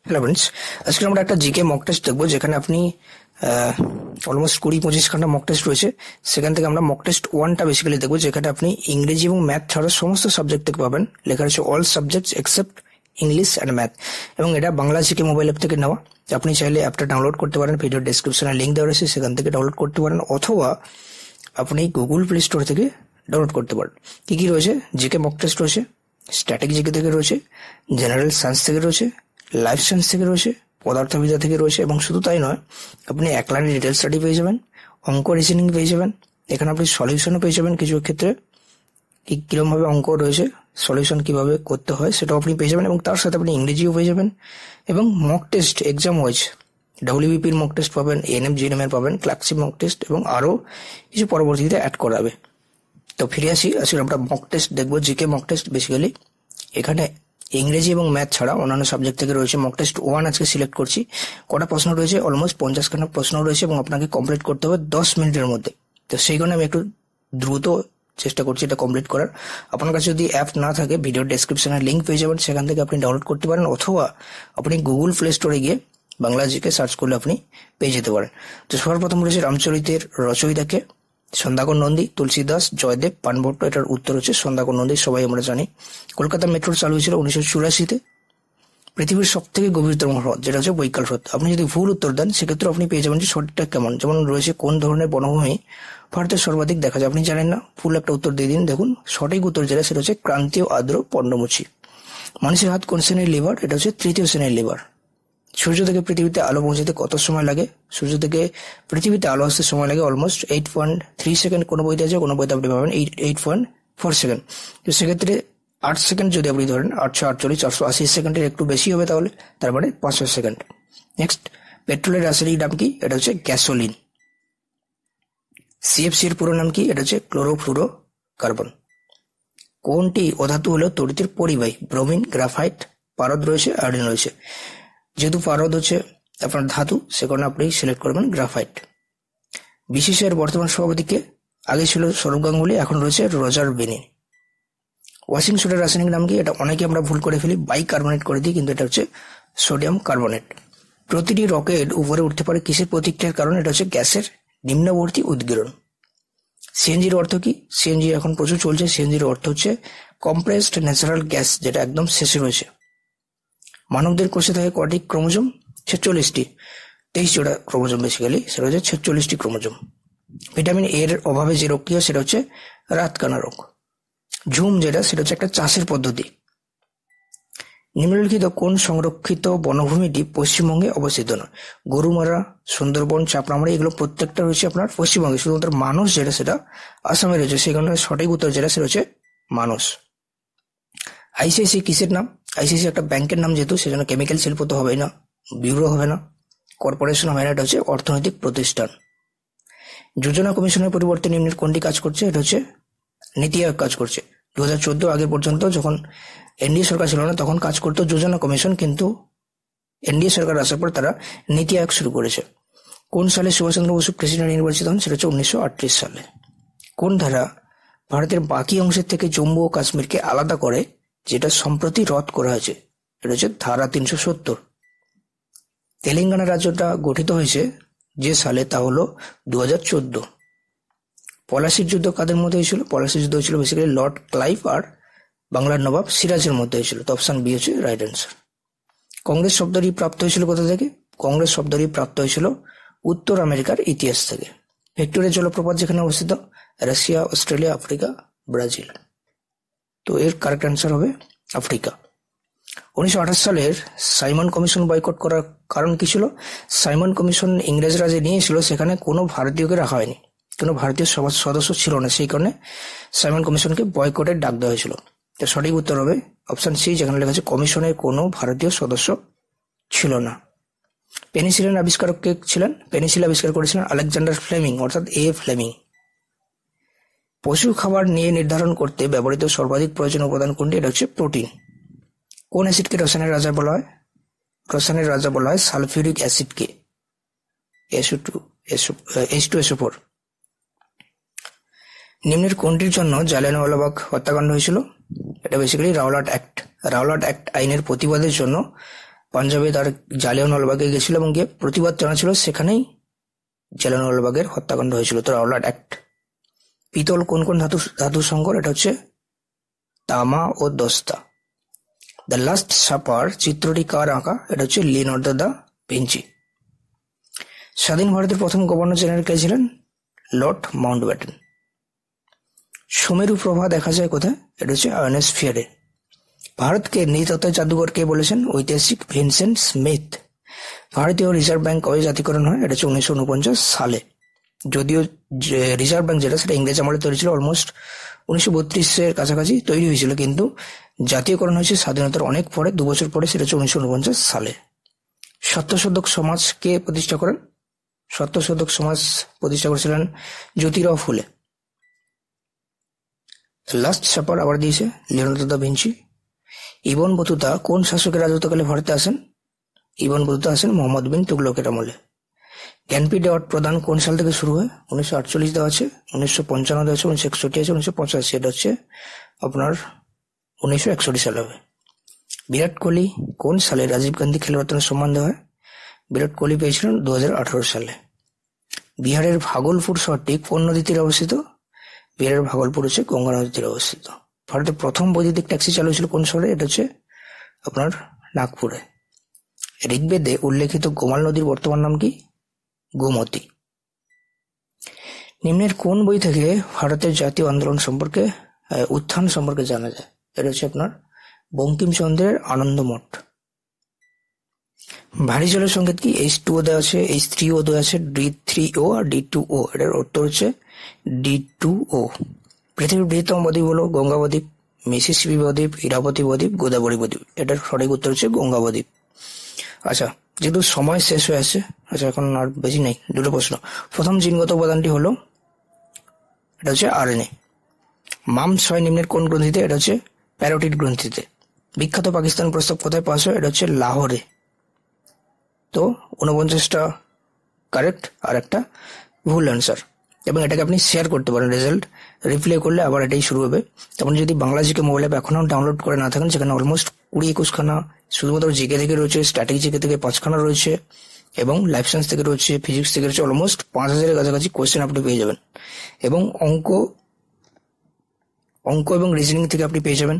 Hello friends, আজকে আমরা একটা জিকে মক টেস্ট দেখবো যেখানে আপনি অলমোস্ট 20-25 খানা মক টেস্ট রয়েছে। সেখান থেকে আমরা মক টেস্ট 1টা বেসিক্যালি দেখবো, যেখানে আপনি ইংরেজি এবং ম্যাথ ছাড়া সমস্ত সাবজেক্ট থেকে পাবেন। লেখা রয়েছে all subjects except English and math, এবং এটা বাংলা জিকে মোবাইল অ্যাপ থেকে নেওয়া। আপনি চাইলে অ্যাপটা ডাউনলোড করতে পারেন, ভিডিও ডেসক্রিপশনে লিঙ্ক দেওয়া রয়েছে, সেখান থেকে ডাউনলোড করতে পারেন, অথবা আপনি গুগল প্লে স্টোর থেকে ডাউনলোড করতে পারেন। কি কি রয়েছে? জিকে মক টেস্ট রয়েছে, স্ট্যাটিক জিকে থেকে রয়েছে, জেনারেল সায়েন্স থেকে রয়েছে, লাইফ সায়েন্স থেকে রয়েছে, পদার্থবিদ্যা থেকে রয়েছে, এবং শুধু তাই নয়, আপনি এক লাইনে ডিটেল স্টাডি পেয়ে যাবেন, অঙ্ক রিজনিং পেয়ে যাবেন। এখানে আপনি সলিউশনও পেয়ে যাবেন। কিছু ক্ষেত্রে কিরকম ভাবে অঙ্ক রয়েছে, সলিউশন কিভাবে করতে হয় সেটাও আপনি পেয়ে যাবেন, এবং তার সাথে আপনি ইংরেজিও পেয়ে যাবেন। এবং মক টেস্ট এক্সাম ওয়াইজ ডব্লিউবিপির মক টেস্ট পাবেন, এএনএম জিএনএম এর পাবেন, ক্লার্কশিপ মক টেস্ট, এবং আরো কিছু পরবর্তীতে অ্যাড করাবে। তো ফিরে আসি, আজকে আমরা মক টেস্ট দেখবো, জিকে মক টেস্ট। বেসিক্যালি এখানে ইংরেজি এবং ম্যাথ ছাড়া অন্যান্য সাবজেক্ট থেকে রয়েছে। মক টেস্ট 1 আজকে সিলেক্ট করছি। কটা প্রশ্ন রয়েছে? অলমোস্ট 50খানা প্রশ্ন রয়েছে, এবং আপনাকে কমপ্লিট করতে হবে 10 মিনিটের মধ্যে। তো সেই কারণে আমি একটু দ্রুত চেষ্টা করছি এটা কমপ্লিট করার। আপনার কাছে যদি অ্যাপ না থাকে, ভিডিও ডেসক্রিপশনে লিঙ্ক পেয়ে যাবেন, সেখান থেকে আপনি ডাউনলোড করতে পারেন, অথবা আপনি গুগল প্লে স্টোরে গিয়ে বাংলা জিকে সার্চ করলে আপনি পেয়ে যেতে পারেন। তো সবার প্রথম রয়েছে রামচরিতের রচয়িতাকে। সন্ধ্যাকর নন্দী, তুলসী দাস, জয়দেব, পানভট্ট। এটার উত্তর হচ্ছে সন্ধ্যাকর নন্দী, সবাই আমরা জানি। কলকাতা মেট্রো চালু হয়েছিল 1984-তে। পৃথিবীর সব থেকে গভীরতম হ্রদ যেটা হচ্ছে বৈকাল হ্রদ। আপনি যদি ভুল উত্তর দেন, সেক্ষেত্রে আপনি পেয়ে যাবেন যে সঠিকটা কেমন। যেমন রয়েছে কোন ধরনের বনভূমি ভারতের সর্বাধিক দেখা যায়? আপনি জানেন না, ফুল একটা উত্তর দিয়ে দিন। দেখুন, সঠিক উত্তর যেটা সেটা হচ্ছে ক্রান্তীয় আর্দ্র পর্ণমোচী। মানুষের হাত কোন শ্রেণীর লিভার? এটা হচ্ছে তৃতীয় শ্রেণীর লিভার। সূর্য থেকে পৃথিবীতে আলো পৌঁছাতে কত সময় লাগে? সূর্য থেকে পৃথিবীতে আলো আসতে সময় লাগে অলমোস্ট 8.3 সেকেন্ড। কোনো বইতে আছে, কোনো বইতে আপনি পাবেন 8.4 সেকেন্ড। তো সেক্ষেত্রে 8 সেকেন্ড যদি আপনি ধরেন, 848, 480 সেকেন্ডের একটু বেশি হবে, তাহলে তারপরে 500 সেকেন্ড। নেক্সট, পেট্রোলের রাসায়নিক নাম কি? এটা হচ্ছে গ্যাসোলিন। সিএফসি এর পুরো নাম কি? এটা হচ্ছে ক্লোরোফ্লুরো কার্বন। কোনটি অধাতু হলো তড়িতের পরিবাহী? ব্রোমিন, গ্রাফাইট, পারদ রয়েছে, আয়োডিন রয়েছে। যেহেতু পারদ হচ্ছে আপনার ধাতু, সে কারণে আপনি সিলেক্ট করবেন গ্রাফাইট। বিসিসিআইয়ের বর্তমান সভাপতিকে? আগে ছিল সৌরভ গাঙ্গুলি, এখন রয়েছে রজার বেনি। ওয়াশিং সোডার রাসায়নিক নাম কি? এটা অনেকে আমরা ভুল করে ফেলি, বাইকার্বনেট করে দিই, কিন্তু এটা হচ্ছে সোডিয়াম কার্বনেট। প্রতিটি রকেট উপরে উঠতে পারে কিসের প্রতিক্রিয়ার কারণে? এটা হচ্ছে গ্যাসের নিম্নবর্তী উদ্গীরণ। সিএনজির অর্থ কি? সিএনজি এখন প্রচুর চলছে। সিএনজির অর্থ হচ্ছে কম্প্রেসড ন্যাচারাল গ্যাস, যেটা একদম শেষে রয়েছে। মানবদের কোষে থাকে কটি ক্রোমোজোম? 46টি। 23 জোড়া ক্রোমোজোম, বেসিক্যালি সেটা হচ্ছে 46টি ক্রোমোজোম। ভিটামিন এর অভাবে যে রোগটি হয় সেটা হচ্ছে রাতকানা রোগ। ঝুম যেটা, সেটা হচ্ছে একটা চাষের পদ্ধতি। নিম্নলিখিত কোন সংরক্ষিত বনভূমিটি পশ্চিমবঙ্গে অবস্থিত নয়? গরুমারা, সুন্দরবন, চাপড়ামারি, এগুলো প্রত্যেকটা রয়েছে আপনার পশ্চিমবঙ্গে। শুধুমাত্র মানস যেটা, সেটা আসামে রয়েছে। সেই কারণে সঠিক উত্তর যেটা, সেটা হচ্ছে মানস। আইসিআইসি কিসের নাম? আইসিআইসি একটা ব্যাংকের নাম, যেহেতু সেজন্য কেমিক্যাল শিল্প তো হবেই না, ব্যুরো হবে না, কর্পোরেশন হবে না, এটা হচ্ছে অর্থনৈতিক প্রতিষ্ঠান। যোজনা কমিশনের পরিবর্তে নিম্নের কোনটি কাজ করছে? এটা হচ্ছে নীতি আয়োগ কাজ করছে। 2014 আগে পর্যন্ত যখন এনডিএ সরকার ছিল না, তখন কাজ করতো যোজনা কমিশন, কিন্তু এনডিএ সরকার আসার পর তারা নীতি আয়োগ শুরু করেছে। কোন সালে সুভাষচন্দ্র বসু প্রেসিডেন্ট নির্বাচিত হন? সেটা হচ্ছে 1938 সালে। কোন ধারা ভারতের বাকি অংশের থেকে জম্মু ও কাশ্মীরকে আলাদা করে, যেটা সম্প্রতি রদ করা হয়েছে? এটা হচ্ছে ধারা 370। তেলেঙ্গানা রাজ্যটা গঠিত হয়েছে যে সালে, তা হলো 2014। পলাশির যুদ্ধ কাদের মধ্যে হয়েছিল? পলাশির যুদ্ধ হয়েছিল বেসিক্যালি লর্ড ক্লাইভ আর বাংলার নবাব সিরাজের মধ্যে হয়েছিল। তো অপশন বি হচ্ছে রাইট অ্যান্সার। কংগ্রেস শব্দটি প্রাপ্ত হয়েছিল কোথা থেকে? কংগ্রেস শব্দটি প্রাপ্ত হয়েছিল উত্তর আমেরিকার ইতিহাস থেকে। ভিক্টোরিয়া জলপ্রপাত যেখানে অবস্থিত? Russia, Australia, Africa, Brazil. তো এর কারেক্ট অ্যান্সার হবে আফ্রিকা। 1928 সালের সাইমন কমিশন বয়কট করার কারণ কি ছিল? সাইমন কমিশন ইংরেজরা যে নিয়েছিল, সেখানে কোনো ভারতীয়কে রাখা হয়নি, কোনো ভারতীয় সদস্য ছিল না, সেই কারণে সাইমন কমিশনকে বয়কটের ডাক দেওয়া হয়েছিল। তো সঠিক উত্তর হবে অপশন সি, যেখানে লেখা আছে কমিশনের কোনো ভারতীয় সদস্য ছিল না। পেনিসিলিন আবিষ্কারক কে ছিলেন? পেনিসিলিন আবিষ্কার করেছিলেন আলেকজান্ডার ফ্লেমিং, অর্থাৎ এ ফ্লেমিং। পশু খাবার নিয়ে নির্ধারণ করতে ব্যবহৃত সর্বাধিক প্রয়োজনীয় উপাদান কোনটি? এটা হচ্ছে প্রোটিন। কোন অ্যাসিডকে রসায়নের রাজা বলা হয়? রসায়নের রাজা বলা হয় সালফিউরিক অ্যাসিডকে, H2SO4। নিম্নের কোনটির জন্য জালিয়ানওয়ালাবাগ হত্যাকাণ্ড হয়েছিল? এটা basically Rowlatt act. Rowlatt act আইনের প্রতিবাদের জন্য পাঞ্জাবে তার জালিয়ানওয়ালাবাগে গেছিল এবং গিয়ে প্রতিবাদ জানাচ্ছিল, সেখানেই জালিয়ানওয়ালাবাগের হত্যাকাণ্ড হয়েছিল। তো রাওলাট অ্যাক্ট। পিতল কোন কোন ধাতুর সংকর? এটা হচ্ছে তামা ও দস্তা। দ্য লাস্ট সাপার চিত্রটি কার আঁকা? এটা হচ্ছে লিওনার্দো দা ভিঞ্চি। স্বাধীন ভারতের প্রথম গভর্নর জেনারেল কে ছিলেন? Lord Mountbatten. সুমেরু প্রভা দেখা যায় কোথায়? এটা হচ্ছে আয়নোস্ফিয়ারে। ভারতকে নৃতত্ত্বের জাদুঘর কে বলেছেন? ঐতিহাসিক ভিনসেন্ট স্মিথ। ভারতীয় রিজার্ভ ব্যাংক কবে জাতীয়করণ হয়? এটা হচ্ছে 1949 সালে। যদিও রিজার্ভ ব্যাংক যেটা, সেটা ইংরেজ আমলে তৈরি ছিল, অলমোস্ট 1932-এর কাছাকাছি তৈরি হয়েছিল, কিন্তু জাতীয়করণ হয়েছে স্বাধীনতার অনেক পরে, 2 বছর পরে, সেটা হচ্ছে 1949 সালে। সত্যশোধক সমাজ কে প্রতিষ্ঠা করেন? সত্যশোধক সমাজ প্রতিষ্ঠা করেছিলেন জ্যোতিরাও ফুলে। লাস্ট সাপার আবার দিয়েছে Leonardo da Vinci. Ibn Battuta কোন শাসকের রাজত্বকালে ভারতে আসেন? ইবন বতুতা আসেন মোহাম্মদ বিন তুগলকের আমলে। জ্ঞানপীঠ অ্যাওয়ার্ড প্রদান কোন সাল থেকে শুরু হয়? 1948 দেওয়া আছে, 1955 দেওয়া আছে, 1961 আছে, 1985। এটা হচ্ছে আপনার 1961 সালে হবে। বিরাট কোহলি কোন সালে রাজীব গান্ধী খেলরত্ন সম্মান দেওয়া হয়? বিরাট কোহলি পেয়েছিলেন 2018 সালে। বিহারের ভাগলপুর শহরটি কোন নদীর তীরে অবস্থিত? বিহারের ভাগলপুর হচ্ছে গঙ্গা নদীর তীরে অবস্থিত। ভারতের প্রথম বৈদ্যুতিক ট্যাক্সি চালু হয়েছিল কোন শহরে? এটা হচ্ছে আপনার নাগপুরে। ঋগ্বেদে উল্লেখিত গোমাল নদীর বর্তমান নাম কি? গোমতী। নিম্নের কোন বই থেকে ভারতের জাতীয় আন্দোলন সম্পর্কে, উত্থান সম্পর্কে জানা যায়? এটা হচ্ছে আপনার বঙ্কিমচন্দ্রের আনন্দমঠ। ভারী জলের সংকেত কি? H2O দেওয়া আছে, H3O দেওয়া আছে, D3O আর D2O। এটার উত্তর হচ্ছে D2O। পৃথিবীর বৃহত্তম বদ্বীপ হলো গঙ্গা বদ্বীপ, মিসিসিপি বদ্বীপ, ইরাবতী বদ্বীপ, গোদাবরী বদ্বীপ। এটার সঠিক উত্তর হচ্ছে গঙ্গা বদ্বীপ। আচ্ছা, যেহেতু সময় শেষ হয়ে আসছে, আচ্ছা এখন আর বেশি নেই, 2টো প্রশ্ন। প্রথম জিনগত উপাদানটি হলো, এটা হচ্ছে RNA। মাম-6 নিম্নের কোন গ্রন্থিতে? এটা হচ্ছে প্যারোটিড গ্রন্থিতে। বিখ্যাত পাকিস্তান প্রস্তাব কোথায় পাস হয়? এটা হচ্ছে লাহোরে। তো 49টা কারেক্ট আর একটা ভুল অ্যান্সার, এবং এটাকে আপনি শেয়ার করতে পারেন। রেজাল্ট রিপ্লে করলে আবার এটাই শুরু হবে। তেমন যদি বাংলা জিকে মোবাইল অ্যাপ এখনো ডাউনলোড করে না থাকেন, সেখানে অলমোস্ট 20-21 খানা শুধুমাত্র জিকে থেকে রয়েছে, স্ট্যাটিক জিকে থেকে 5 খানা রয়েছে, এবং লাইফ সায়েন্স থেকে রয়েছে, ফিজিক্স থেকে রয়েছে। অলমোস্ট 5000-এর কাছাকাছি কোয়েশ্চেন আপনি পেয়ে যাবেন, এবং অঙ্ক এবং রিজনিং থেকে আপনি পেয়ে যাবেন।